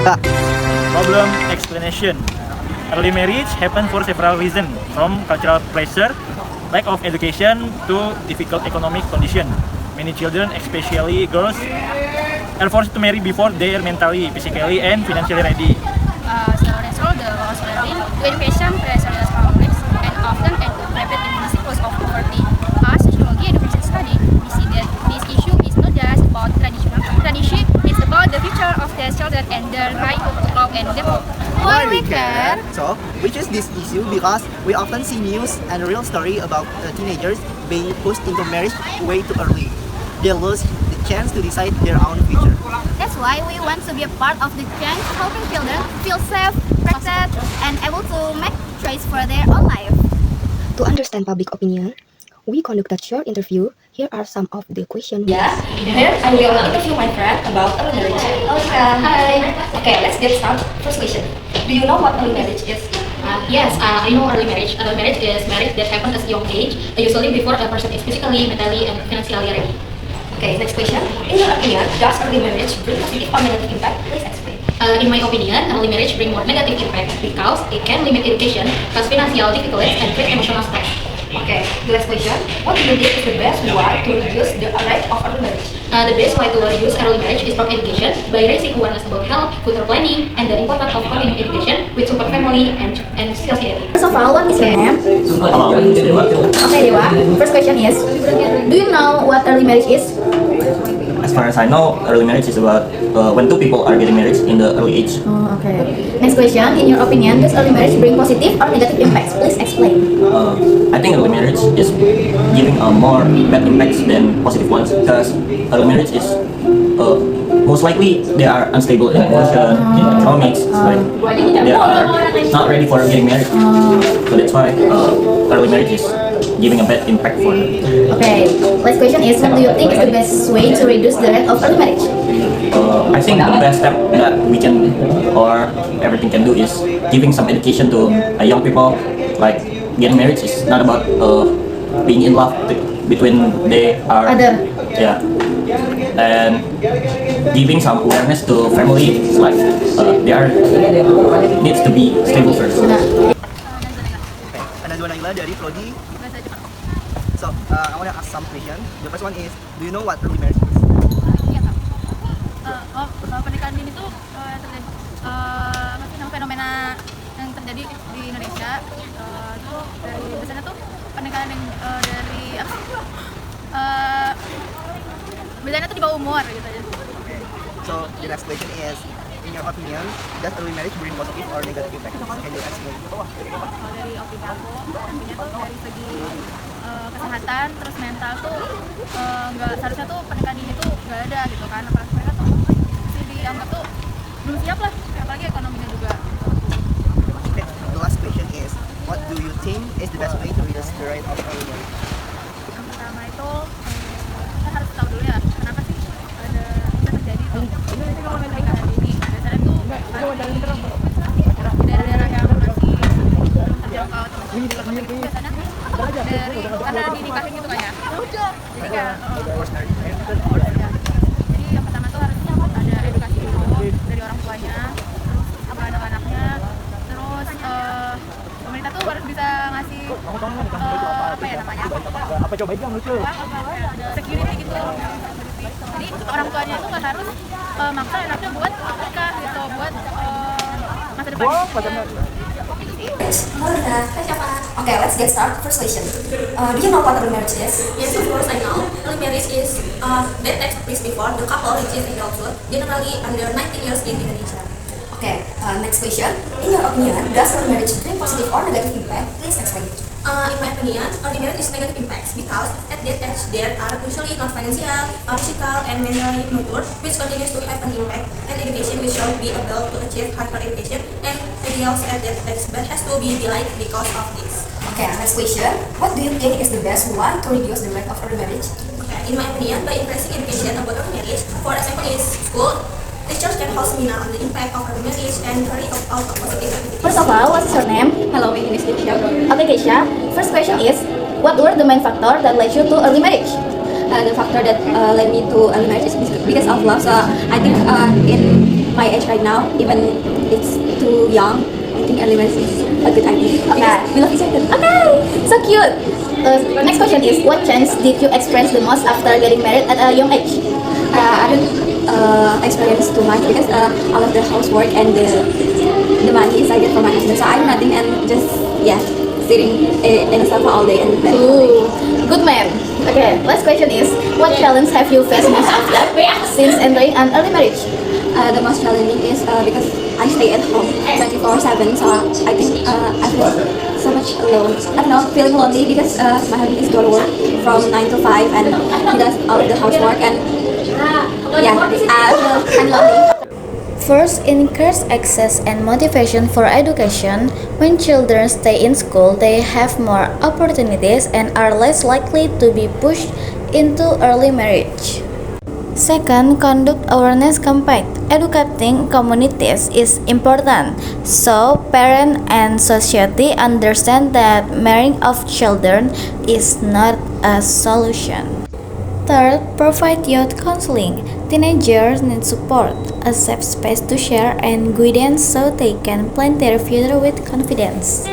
Problem explanation. Early marriage happens for several reasons, from cultural pressure, lack of education, to difficult economic condition. Many children, especially girls, are forced to marry before they are mentally, physically, and financially ready. So that's all the laws learning. To education, pressure is complex and often end up rapid in the cycles of poverty. As sociology education study, we see that this issue is not just about tradition, it's about the future of the children and their right to grow and develop. Why we care? So, we choose this issue because we often see news and real story about teenagers being pushed into marriage way too early. They lose the chance to decide their own future. That's why we want to be a part of the change, helping children feel safe, protected, and able to make choice for their own life. To understand public opinion, we conducted short interview. Here are some of the questions. Yeah, here I will interview my friend about early marriage. Hi. Okay, let's get started. First question. Do you know what early marriage is? Yes, I know early marriage. Early marriage is marriage that happens at a young age, usually before a person is physically, mentally, and financially ready. Okay, next question. In your opinion, does early marriage bring positive or negative impact? Please explain. In my opinion, early marriage bring more negative impact because it can limit education, cause financial difficulties, and create emotional stress. Okay, the last question. What do you think is the best way to reduce the rate of early marriage? The best way to reduce early marriage is from education by raising awareness about health, future planning, and the importance of continuing education with support family and society. First of all, what is your name? Okay, Dewa. First question is, do you know what early marriage is? As far as I know, early marriage is about when two people are getting married in the early age. Oh, okay. Next question, in your opinion, does early marriage bring positive or negative impacts? Please explain. I think early marriage is giving more bad impacts than positive ones because early marriage is most likely they are unstable in emotion, in economics, like they are not ready for getting married. So that's why early marriage is giving a bad impact for them. Okay. Last question is, what do you think is the best way to reduce the rate of early marriage? I think the best step that we can or everything can do is giving some education to young people. Like getting married is not about being in love between they are yeah, and giving some awareness to family like they are needs to be stable first. Nazwa Naila dari Prodi. So, I want to ask some questions. The first one is, do you know what early marriage is? Pernikahan dini itu fenomena yang terjadi di Indonesia. Itu dari biasanya tuh pernikahan yang dari apa? Biasanya tuh di bawah umur gitu aja. So, the next question is, in your opinion, does early marriage bring positive or negative impact? Can you explain? Dari opini aku, intinya tuh dari segi kesehatan terus mental tuh nggak seharusnya tuh pernikahan dini tuh nggak ada gitu kan, apalagi mereka tuh masih dianggap tuh belum siap lah, apalagi ekonominya juga. Okay, the last question is, what do you think is the best way to reduce the rate of early marriage? Yang pertama itu kita harus tahu dulu ya kenapa sih ada bisa terjadi tuh pernikahan dini. Biasanya tuh di daerah-daerah yang masih belum terjangkau atau biasanya dari karena dinikahin gitu kan ya. Jadi kayak jadi yang pertama tuh harus ada edukasi dulu dari orang tuanya, terus apa anak-anaknya, terus pemerintah tuh harus bisa ngasih apa ya namanya? Apa coba itu lucu? Security gitu. Jadi orang tuanya itu nggak harus maksa anaknya buat nikah gitu, buat masa depan. Okay, let's get started. First question. Do you know what early marriage is? Yes, of course I know. Early marriage is that takes place before the couple reaches adulthood, generally under 19 years in Indonesia. Okay, next question. In your opinion, does early marriage bring positive or negative impact? Please explain. In my opinion, early marriage is negative impacts because at that age there are usually non-financial, physical, and mentally mature, which continues to have an impact, and education which should be able to achieve higher education and ideals at that age, but has to be delayed because of this. Okay, next question. What do you think is the best way to reduce the rate of early marriage? Okay, in my opinion, by increasing education about early marriage, for example, is school, teachers can host seminar on the impact of early marriage and carry out positive activities. First of all, what's your name? Hello, my name is Keisha. Okay, Keisha. First question is, what were the main factor that led you to early marriage? The factor that led me to early marriage is because of love. So I think in my age right now, even it's too young, I think early marriage is a good idea. Because we love each other. Okay, so cute. Next question is, what change did you experience the most after getting married at a young age? I don't experience too much because all of the housework and the money is I get from my husband. So I do nothing and just sitting in a sofa all day and then. Ooh, good man. Okay, last question is, what challenge have you faced most often since entering an early marriage? The most challenging is because I stay at home 24/7, so I think I feel so much alone. I don't know, feeling lonely because my husband is go to work from 9 to 5 and he does all the housework and I feel kind of lonely. First, encourage access and motivation for education. When children stay in school, they have more opportunities and are less likely to be pushed into early marriage. Second, conduct awareness campaign. Educating communities is important, so parents and society understand that marrying off children is not a solution. Third, provide youth counseling. Teenagers need support, a safe space to share, and guidance so they can plan their future with confidence.